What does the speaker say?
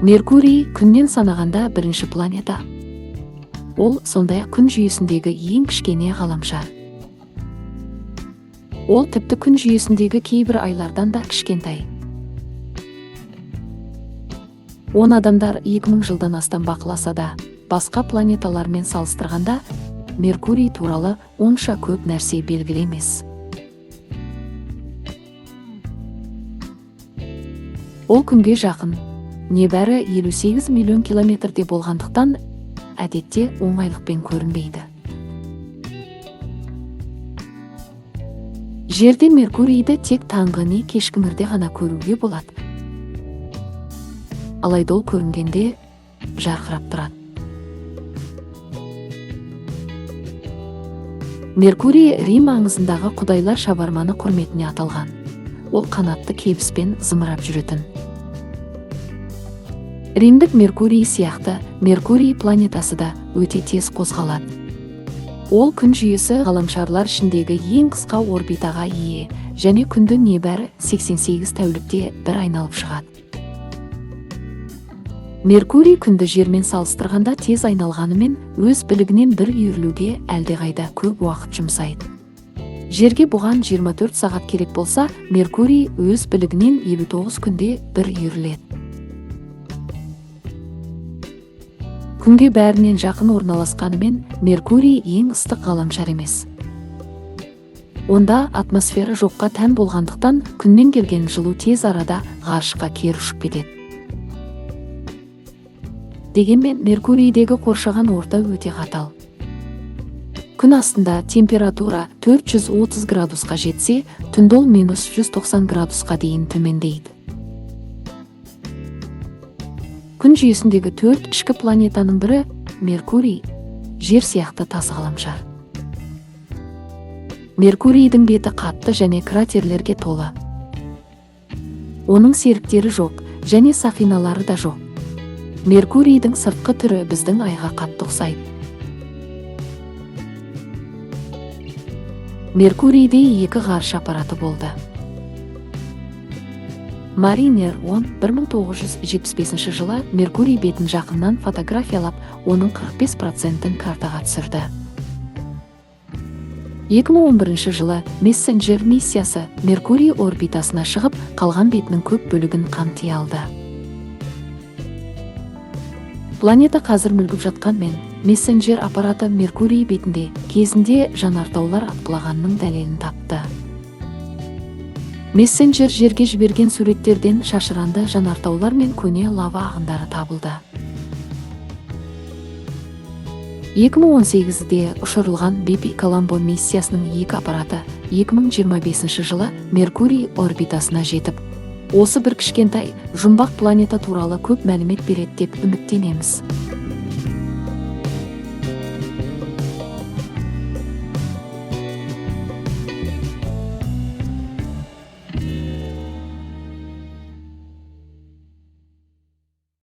Меркурий күннен санағанда бірінші планета. Ол сондай күн жүйесіндегі ең кішкене ғаламшар. Ол тіпті күн жүйесіндегі кейбір айлардан да кішкентай. 10 адамдар 2000 жылдан астам бақыласа да, басқа планеталармен салыстырғанда Меркурий туралы онша көп нәрсе белгілі емес. Ол күнге жақын, небәрі 58 миллион километрде болғандықтан, әдетте оңайлықпен көрінбейді. Жерде Меркурийді тек таңғы не кешкімірде ғана көруге болады. Алайда ол көрінгенде жарқырап тұрады. Меркурий Рим аңызындағы құдайлар шабарманы құрметіне аталған. Ол қанатты кебіспен зымырап жүретін. Римдік Меркурий сияқты Меркурий планетасы да өте тез қозғалады. Ол күн жүйесі ғаламшарлар ішіндегі ең қысқа орбитаға ие, және күнді небәрі 88 тәулікте бір айналып шығады. Меркурий күнді жермен салыстырғанда тез айналғанымен, өз білігінен бір үйірілуге әлдеқайда көп уақыт жұмсайды. Жерге бұған 24 сағат керек болса, Меркурий өз білігінен 59 күнде бір үйіріледі. Күнге бәрінен жақын орналасқанымен, Меркурий ең ыстық ғаламшар емес. Онда атмосфера жоққа тән болғандықтан, күннен келген жылу тез арада ғарышқа кері ұшып кетеді. Дегенмен Меркурийдегі қоршаған орта өте қатал. Күн астында температура 430 градусқа жетсе, түнде ол -190 градусқа дейін төмендейді. Күн жүйесіндегі 4 ішкі планетаның бірі Меркурий, жер сияқты тас ғаламшар. Меркурийдің беті қатты және кратерлерге толы. Оның серіктері жоқ және сақиналары да жоқ. Меркурийдің сыртқы түрі біздің айға қатты ұқсайды. Меркурийде 2 ғарыш аппараты болды. Mariner 10 1975 жылы Меркурий бетін жақыннан фотографиялап, оның 45%-ін картаға түсірді. 2011 жылы Messenger миссиясы Меркурий орбитасына шығып, қалған бетінің көп бөлігін қамти алды. Планета қазір мүлгіп жатқанмен, Messenger аппараты Меркурий бетінде кезінде жанартаулар атқылағанның дәлелін тапты. Messenger жерге жіберген суреттерден шашыранды жанартаулар мен көне лава ағындары табылды. 2018-де ұшырылған Bepi Colombo миссиясының 2 аппараты 2025 жылы Меркурий орбитасына жетіп, осы бір кішкентай, жұмбақ планета туралы көп мәлімет береді деп үміттенеміз.